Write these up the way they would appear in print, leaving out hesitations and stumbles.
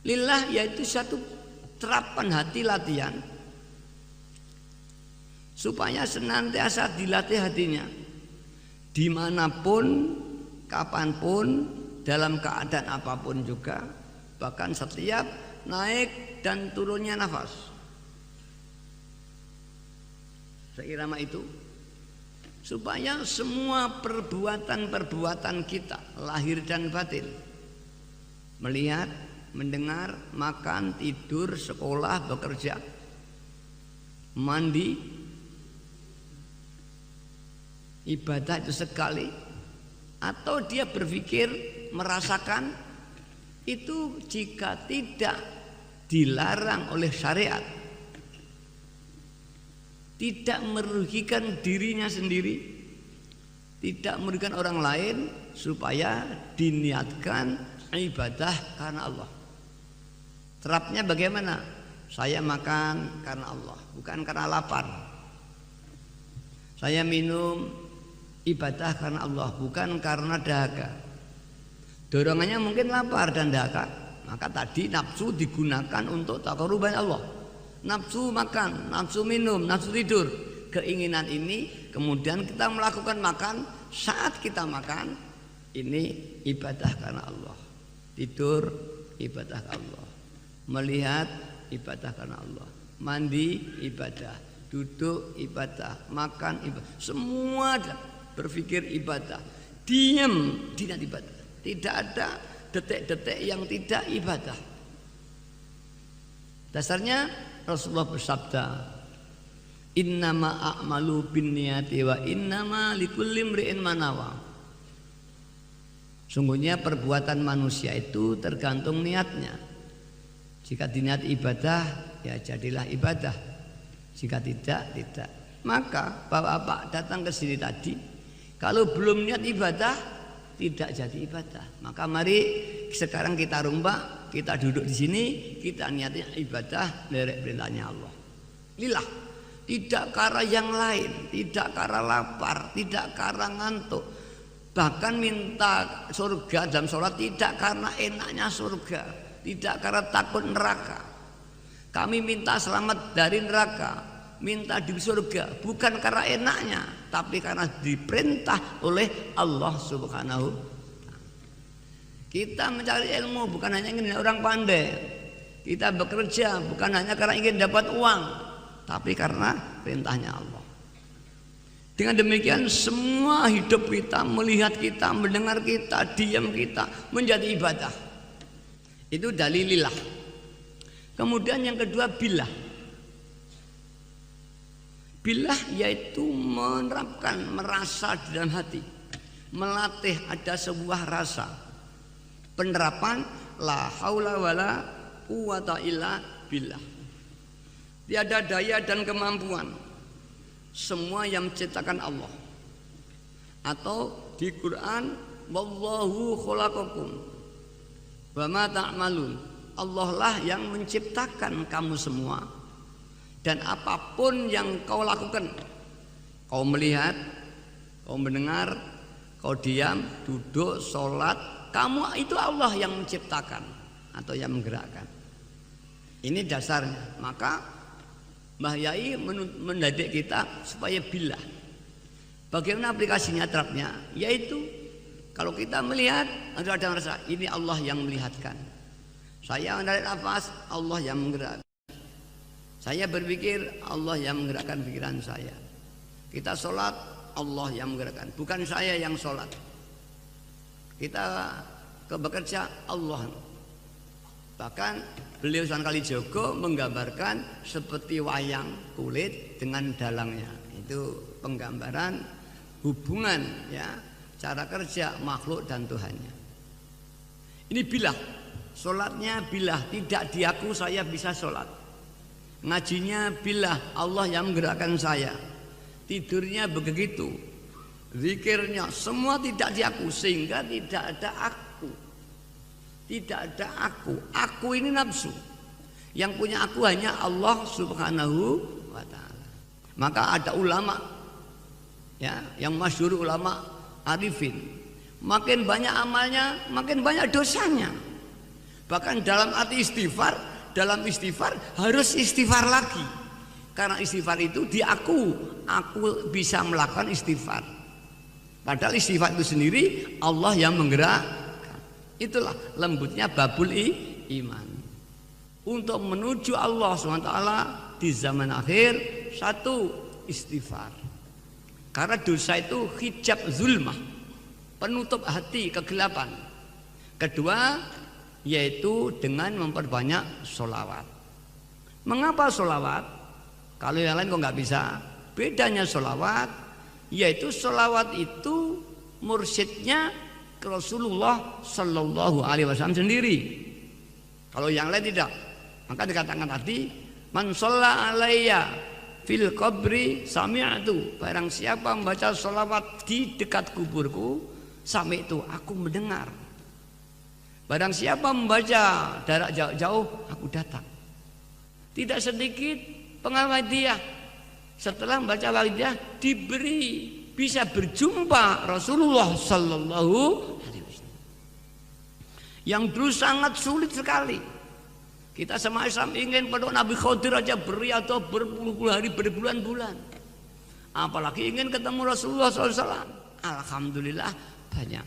Lillah yaitu satu terapan hati latihan supaya senantiasa dilatih hatinya dimanapun, kapanpun, dalam keadaan apapun juga, bahkan setiap naik dan turunnya nafas. Seirama itu supaya semua perbuatan-perbuatan kita lahir dan batin, melihat, mendengar, makan, tidur, sekolah, bekerja, mandi, ibadah itu sekali, atau dia berpikir, merasakan, itu jika tidak dilarang oleh syariat, tidak merugikan dirinya sendiri, tidak merugikan orang lain, supaya diniatkan ibadah karena Allah. Terapnya bagaimana? Saya makan karena Allah, bukan karena lapar. Saya minum, ibadah karena Allah, bukan karena dahaga. Dorongannya mungkin lapar dan dahaga, maka tadi nafsu digunakan untuk taqarruban Allah. Nafsu makan, nafsu minum, nafsu tidur. Keinginan ini kemudian kita melakukan makan. Saat kita makan, ini ibadah karena Allah. Tidur, ibadah Allah. Melihat, ibadah karena Allah. Mandi, ibadah. Duduk, ibadah. Makan, ibadah. Semua berpikir ibadah. Diam, tidak ibadah. Tidak ada detik-detik yang tidak ibadah. Dasarnya Rasulullah bersabda, innama a'malu binniyati wa innama likulli imri'in ma nawa. Sungguhnya perbuatan manusia itu tergantung niatnya. Jika diniat ibadah, ya jadilah ibadah. Jika tidak, tidak. Maka bapak-bapak datang ke sini tadi, kalau belum niat ibadah, tidak jadi ibadah. Maka mari sekarang kita rombak, kita duduk di sini, kita niatnya ibadah lerek perintahnya Allah. Lillah, tidak karena yang lain, tidak karena lapar, tidak karena ngantuk. Bahkan minta surga dalam sholat tidak karena enaknya surga, tidak karena takut neraka. Kami minta selamat dari neraka, minta di surga, bukan karena enaknya, tapi karena diperintah oleh Allah Subhanahu. Kita mencari ilmu bukan hanya ingin orang pandai. Kita bekerja bukan hanya karena ingin dapat uang, tapi karena perintahnya Allah. Dengan demikian semua hidup kita, melihat kita, mendengar kita, diam kita menjadi ibadah. Itu dalilillah. Kemudian yang kedua billah. Billah yaitu menerapkan, merasa di dalam hati, melatih ada sebuah rasa. Penerapan la haula wala quwata illa billah. Tiada daya dan kemampuan semua yang menciptakan Allah. Atau di Quran wallahu khalaqakum wa ma ta'malun. Allah lah yang menciptakan kamu semua dan apapun yang kau lakukan. Kau melihat, kau mendengar, kau diam, duduk, sholat, kamu itu Allah yang menciptakan atau yang menggerakkan. Ini dasarnya. Maka Mbah Yai mendidik kita supaya billah. Bagaimana aplikasinya, terapnya? Yaitu kalau kita melihat, ada merasa ini Allah yang melihatkan. Saya menarik nafas, Allah yang menggerakkan. Saya berpikir, Allah yang menggerakkan pikiran saya. Kita sholat, Allah yang menggerakkan, bukan saya yang sholat. Kita bekerja, Allah. Bahkan beliau Sunan Kalijogo menggambarkan seperti wayang kulit dengan dalangnya. Itu penggambaran hubungan, ya, cara kerja makhluk dan Tuhannya. Ini billah. Sholatnya billah, tidak diaku saya bisa sholat. Ngajinya billah, Allah yang menggerakkan saya. Tidurnya begitu, zikirnya semua tidak diaku, sehingga tidak ada aku. Tidak ada aku. Aku ini nafsu. Yang punya aku hanya Allah Subhanahu wa ta'ala. Maka ada ulama, ya, yang masyhur ulama arifin, makin banyak amalnya makin banyak dosanya. Bahkan dalam arti istighfar, dalam istighfar harus istighfar lagi. Karena istighfar itu aku bisa melakukan istighfar. Padahal istighfar itu sendiri Allah yang menggerakkan. Itulah lembutnya babul iman. Untuk menuju Allah SWT di zaman akhir, satu, istighfar. Karena dosa itu hijab zulmah, penutup hati kegelapan. Kedua, yaitu dengan memperbanyak sholawat. Mengapa sholawat? Kalau yang lain kok nggak bisa. Bedanya sholawat, yaitu sholawat itu mursyidnya Rasulullah Sallallahu Alaihi Wasallam sendiri. Kalau yang lain tidak. Maka dikatakan tadi, man sholla alayya fil qabri sami'tu. Barang siapa membaca sholawat di dekat kuburku, sami'tu, aku mendengar. Barang siapa membaca jarak jauh, aku datang. Tidak sedikit pengalaman dia setelah membaca Al-Fatihah diberi bisa berjumpa Rasulullah Sallallahu Alaihi Wasallam. Yang dulu sangat sulit sekali. Kita sama Islam ingin pada Nabi Khidir aja beriadah berpuluh-puluh hari, berbulan-bulan. Apalagi ingin ketemu Rasulullah SAW. Alhamdulillah banyak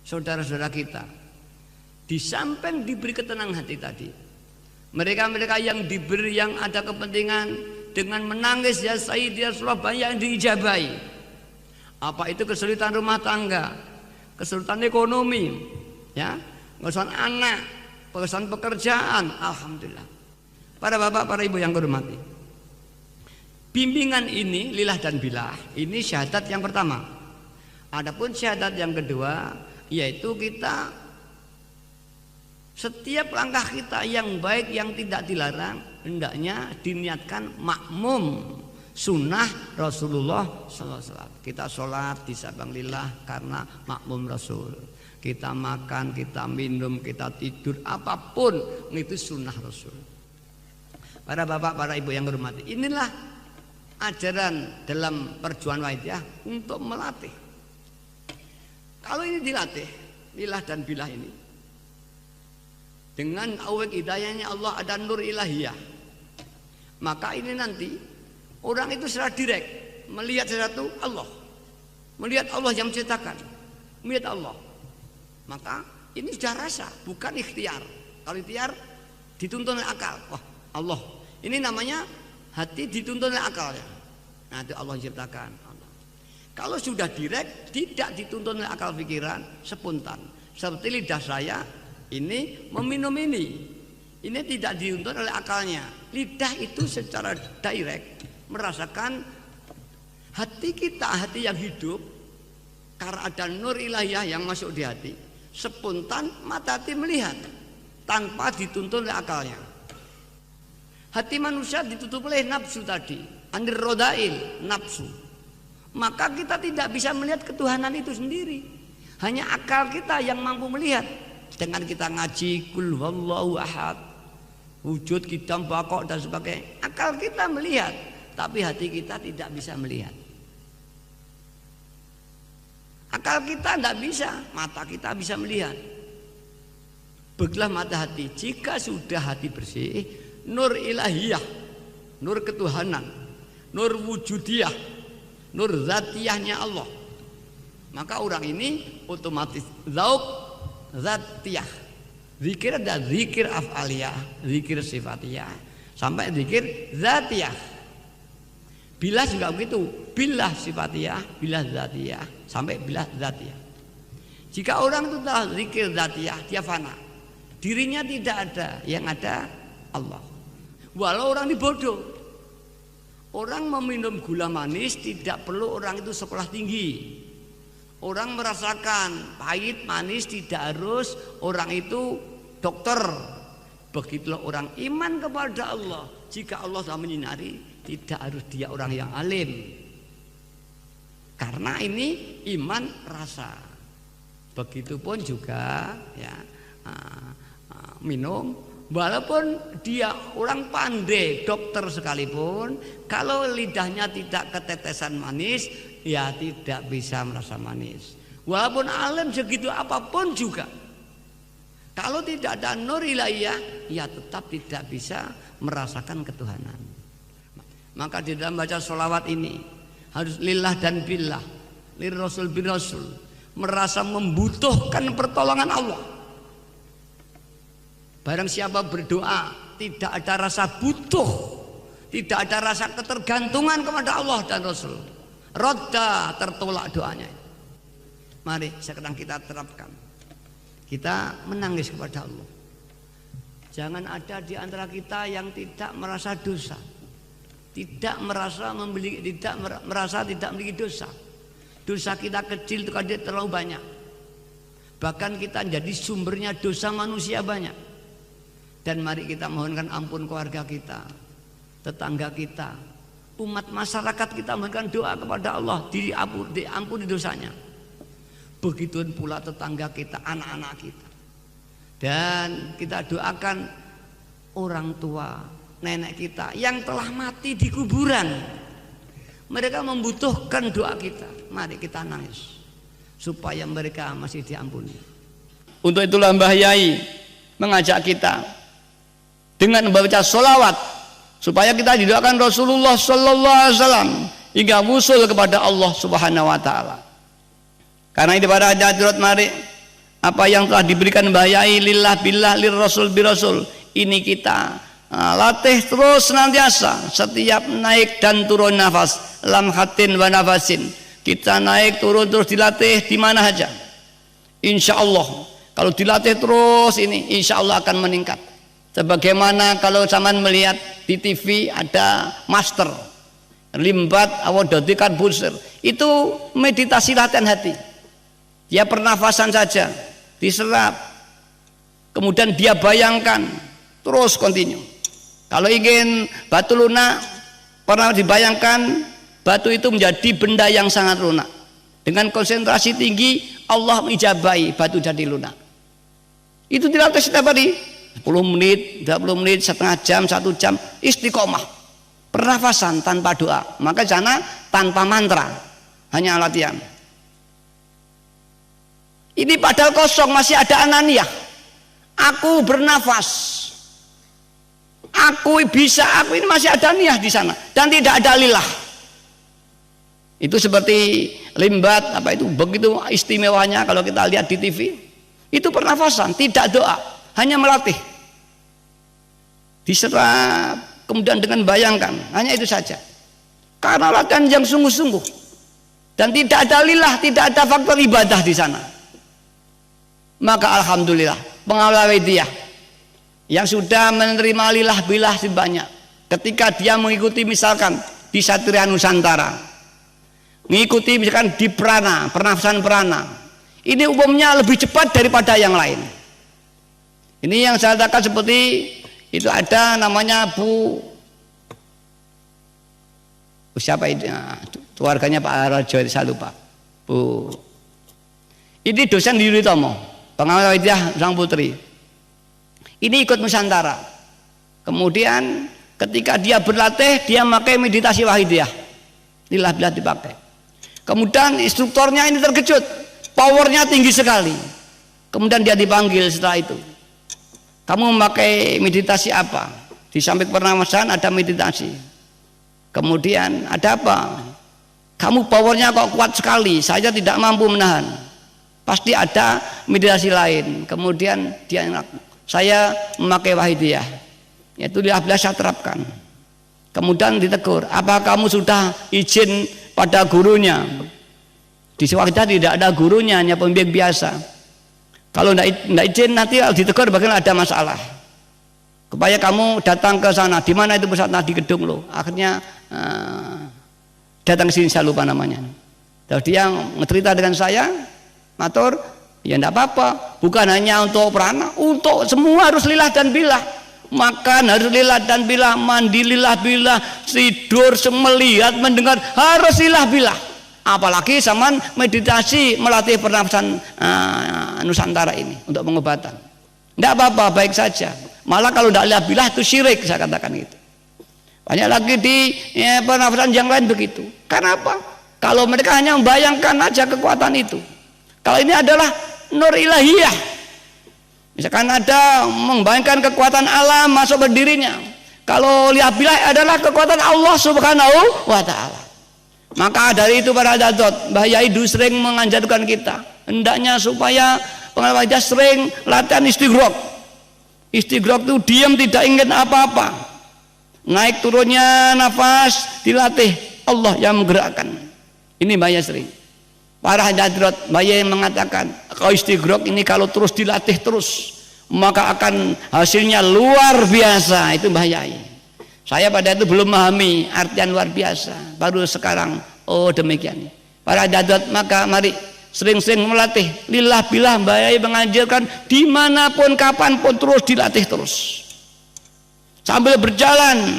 saudara-saudara kita di samping diberi ketenangan hati tadi. Mereka-mereka yang diberi, yang ada kepentingan dengan menangis ya Sayyid ya Rasulullah, banyak yang diijabahi. Apa itu kesulitan rumah tangga, kesulitan ekonomi, ya, kesulitan anak, kesulitan pekerjaan, alhamdulillah. Para bapak, para ibu yang hormati, bimbingan ini lilah dan bilah, ini syahadat yang pertama. Adapun syahadat yang kedua, yaitu kita setiap langkah kita yang baik yang tidak dilarang hendaknya diniatkan makmum sunnah Rasulullah SAW. Kita sholat di sabang lillah karena makmum Rasul. Kita makan, kita minum, kita tidur, apapun itu sunnah Rasul. Para bapak, para ibu yang hormati, inilah ajaran dalam perjuangan Waidiyah untuk melatih. Kalau ini dilatih, lilah dan bilah ini, dengan awet hidayahnya Allah, ada nur ilahiyah, maka ini nanti orang itu secara direct melihat sesuatu Allah, melihat Allah yang menciptakan, melihat Allah. Maka ini sudah rasa, bukan ikhtiar. Kalau ikhtiar dituntun oleh akal. Wah, Allah. Ini namanya hati dituntun oleh akalnya. Nah, itu Allah ciptakan. Allah. Kalau sudah direct, tidak dituntun oleh akal pikiran, spontan. Seperti lidah saya ini meminum ini. Ini tidak dituntun oleh akalnya. Lidah itu secara direct merasakan hati kita, hati yang hidup, karena ada nur ilahiyah yang masuk di hati. Spontan mata hati melihat tanpa dituntun oleh akalnya. Hati manusia ditutup oleh nafsu tadi, anir rodail, nafsu. Maka kita tidak bisa melihat ketuhanan itu sendiri. Hanya akal kita yang mampu melihat. Dengan kita ngaji kul huwallahu ahad, wujud kita bakok dan sebagainya, akal kita melihat, tapi hati kita tidak bisa melihat. Akal kita tidak bisa, mata kita bisa melihat. Begitulah mata hati. Jika sudah hati bersih, nur ilahiyah, nur ketuhanan, nur wujudiyah, nur zatiyahnya Allah, maka orang ini otomatis zauk zatiyah. Zikir ada zikir af'aliyah, zikir sifatiyah, sampai zikir zatiyah. Bilah juga begitu, bilah sifatiyah, bilah zatiyah, sampai bilah zatiyah. Jika orang itu telah zikir zatiyah, dia fana, dirinya tidak ada, yang ada Allah. Walau orang ini bodoh, orang meminum gula manis tidak perlu orang itu sekolah tinggi. Orang merasakan pahit manis tidak harus orang itu dokter. Begitulah orang iman kepada Allah, jika Allah sudah menyinari, tidak harus dia orang yang alim. Karena ini iman rasa. Begitupun juga ya, minum, walaupun dia orang pandai dokter sekalipun, kalau lidahnya tidak ketetesan manis, ya tidak bisa merasa manis. Walaupun alim segitu apapun juga, Kalau tidak ada nur ilahiyah, ya tetap tidak bisa merasakan ketuhanan. Maka di dalam baca sholawat ini harus lillah dan billah, lir rasul bir rasul, merasa membutuhkan pertolongan Allah. Barang siapa berdoa tidak ada rasa butuh, tidak ada rasa ketergantungan kepada Allah dan Rasul, rodda, tertolak doanya. Mari sekarang kita terapkan. Kita menangis kepada Allah. Jangan ada di antara kita yang tidak merasa dosa, tidak merasa tidak memiliki dosa. Dosa kita kecil itu kadang terlalu banyak. Bahkan kita jadi sumbernya dosa manusia banyak. Dan mari kita mohonkan ampun keluarga kita, tetangga kita, umat masyarakat kita, mohonkan doa kepada Allah diampuni dosanya. Begitu pula tetangga kita, anak-anak kita. Dan kita doakan orang tua, nenek kita yang telah mati di kuburan. Mereka membutuhkan doa kita. Mari kita nangis supaya mereka masih diampuni. Untuk itulah Mbah Yai mengajak kita dengan membaca sholawat supaya kita didoakan Rasulullah Sallallahu Alaihi Wasallam hingga wusul kepada Allah Subhanahu Wa Taala. Karena ini pada hadirat mari apa yang telah diberikan Mbah Yai lillah billah lir rasul bir rasul ini kita latih terus senantiasa setiap naik dan turun nafas, lamhatin wa nafasin. Kita naik turun terus dilatih di mana saja. Insya Allah kalau dilatih terus ini insya Allah akan meningkat. Sebagaimana kalau zaman melihat di TV ada master limbat awadadikan busir, itu meditasi latihan hati. Dia pernafasan saja diserap, kemudian dia bayangkan terus kontinu. Kalau ingin batu lunak, pernah dibayangkan batu itu menjadi benda yang sangat lunak. Dengan konsentrasi tinggi Allah mengijabahi batu jadi lunak. Itu dilatih setiap hari 10 menit, 20 menit, setengah jam, 1 jam, istiqomah, pernafasan tanpa doa. Maka sana tanpa mantra, hanya latihan. Ini padahal kosong, masih ada ananiyah. Aku bernafas, aku bisa, aku ini masih ada niat di sana dan tidak ada lillah. Itu seperti limbat apa itu, begitu istimewanya kalau kita lihat di TV. Itu pernafasan, tidak doa, hanya melatih. Diserap, kemudian dengan bayangkan, hanya itu saja. Karena latihan yang sungguh-sungguh dan tidak ada lillah, tidak ada faktor ibadah di sana. Maka alhamdulillah pengawal Widiyah yang sudah menerima lillah billah sebanyak, ketika dia mengikuti misalkan di Satria Nusantara, mengikuti misalkan di prana, pernafasan prana, ini umumnya lebih cepat daripada yang lain. Ini yang saya katakan seperti itu, ada namanya Bu siapa itu, keluarganya Pak Rajo, saya lupa. Bu ini dosen di Yuritomo, pengawal Widiyah sang putri. Ini ikut Nusantara. Kemudian ketika dia berlatih, dia memakai meditasi wahidiyah, lillah billah dipakai. Kemudian instruktornya ini terkejut, powernya tinggi sekali. Kemudian dia dipanggil setelah itu, kamu memakai meditasi apa? Di samping pernafasan ada meditasi. Kemudian ada apa? Kamu powernya kok kuat sekali, saya tidak mampu menahan. Pasti ada meditasi lain. Kemudian dia, saya memakai wahidiyah, yaitu lillah billah saya terapkan. Kemudian ditegur, apa kamu sudah izin pada gurunya? Di wahidiyah tidak ada gurunya, hanya pembimbing biasa. Kalau tidak izin nanti kalau ditegur bagaimana, ada masalah. Supaya kamu datang ke sana, di mana itu pusatnya, di gedung lo. Akhirnya datang ke sini, saya lupa namanya. Lalu dia cerita dengan saya, matur, ya tidak apa-apa, bukan hanya untuk prana, untuk semua harus lillah dan billah. Makan harus lillah dan billah, mandi lillah billah, tidur, melihat, mendengar harus lillah billah. Apalagi zaman meditasi melatih pernafasan Nusantara ini untuk pengobatan. Tidak apa-apa, baik saja. Malah kalau tidak lillah billah itu syirik, saya katakan itu. Banyak lagi di pernafasan yang lain begitu. Karena apa? Kalau mereka hanya membayangkan aja kekuatan itu. Kalau ini adalah nur ilahiyah, Misalkan ada membayangkan kekuatan alam masuk berdirinya. Kalau liabilah adalah kekuatan Allah Subhanahu wa ta'ala. Maka dari itu para hadirat, Mbah Yai sering mengajarkan kita hendaknya supaya pengajar sering latihan istighraq. Istighraq itu diam, tidak ingin apa-apa. Naik turunnya nafas dilatih, Allah yang menggerakkan. Ini Mbah Yai sering. Para hadirat, Mbah Yai mengatakan kalau istighraq ini kalau terus dilatih terus maka akan hasilnya luar biasa. Itu Mbah Yai. Saya pada itu belum memahami artian luar biasa, baru sekarang oh demikian. Para hadirat, maka mari sering-sering melatih lillah billah. Mbah Yai mengajarkan dimanapun kapanpun terus dilatih terus sambil berjalan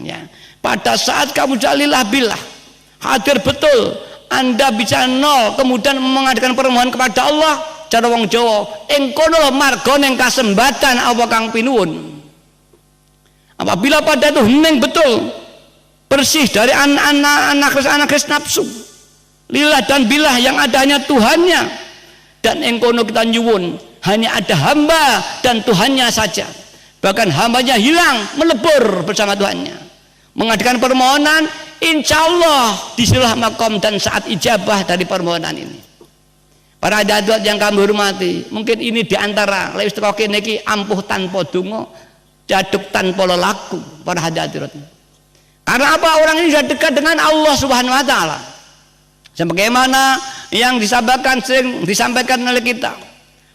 ya. Pada saat kamu lillah billah hadir betul, Anda bicara nol kemudian mengadakan permohonan kepada Allah cara wong Jawa engkono marga ning kasembatan apa kang pinuwun. Apabila pada itu hening betul bersih dari anak nafsu lillah dan billah yang adanya Tuhannya, dan engkono kita nyuwun hanya ada hamba dan Tuhannya saja, bahkan hambanya hilang melebur bersama Tuhannya, mengadakan permohonan insya Allah disilah makom dan saat ijabah dari permohonan ini. Para hadirat yang kami hormati, mungkin ini diantara lewis troke niki ampuh tanpa donga, jaduk tanpa lelaku. Para hadirat, karena apa? Orang ini sudah dekat dengan Allah Subhanahu wa ta'ala. Sebagaimana yang disampaikan oleh kita,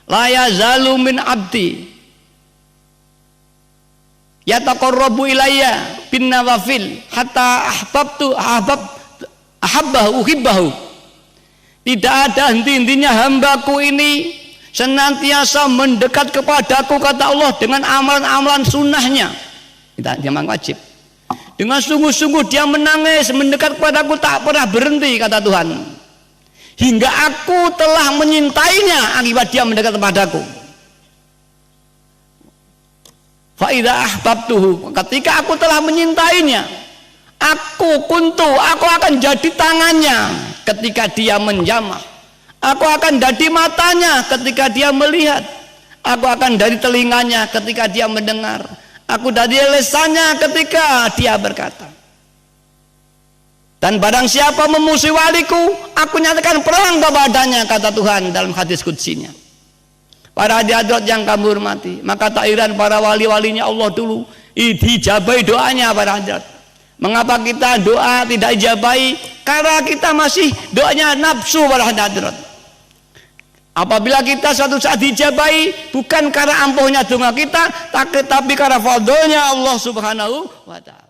la yazalu min abdi yataqarrabu ilayya bin nawafil hatta ahabbahu uhibbahu. Tidak ada henti-hentinya hambaku ini senantiasa mendekat kepadaku, kata Allah, dengan amalan-amalan sunnahnya. Dia memang wajib. Dengan sungguh-sungguh dia menangis mendekat kepadaku, tak pernah berhenti, kata Tuhan, hingga aku telah menyintainya akibat dia mendekat kepadaku. Fa idza ahbabtuhu, ketika aku telah menyintainya, aku akan jadi tangannya ketika dia menjamah, aku akan jadi matanya ketika dia melihat, aku akan dari telinganya ketika dia mendengar, aku dari lesannya ketika dia berkata. Dan barang siapa memusuhi waliku, aku nyatakan perang kepadanya, kata Tuhan dalam hadis qudsinya. Para hadirat yang kami hormati, maka tak heran para wali-walinya Allah dulu dijabai doanya. Para hadirat, mengapa kita doa tidak dijabai? Karena kita masih doanya nafsu. Para hadirat, apabila kita suatu saat dijabai, bukan karena ampuhnya doa kita, tapi karena fadlnya Allah Subhanahu wa ta'ala.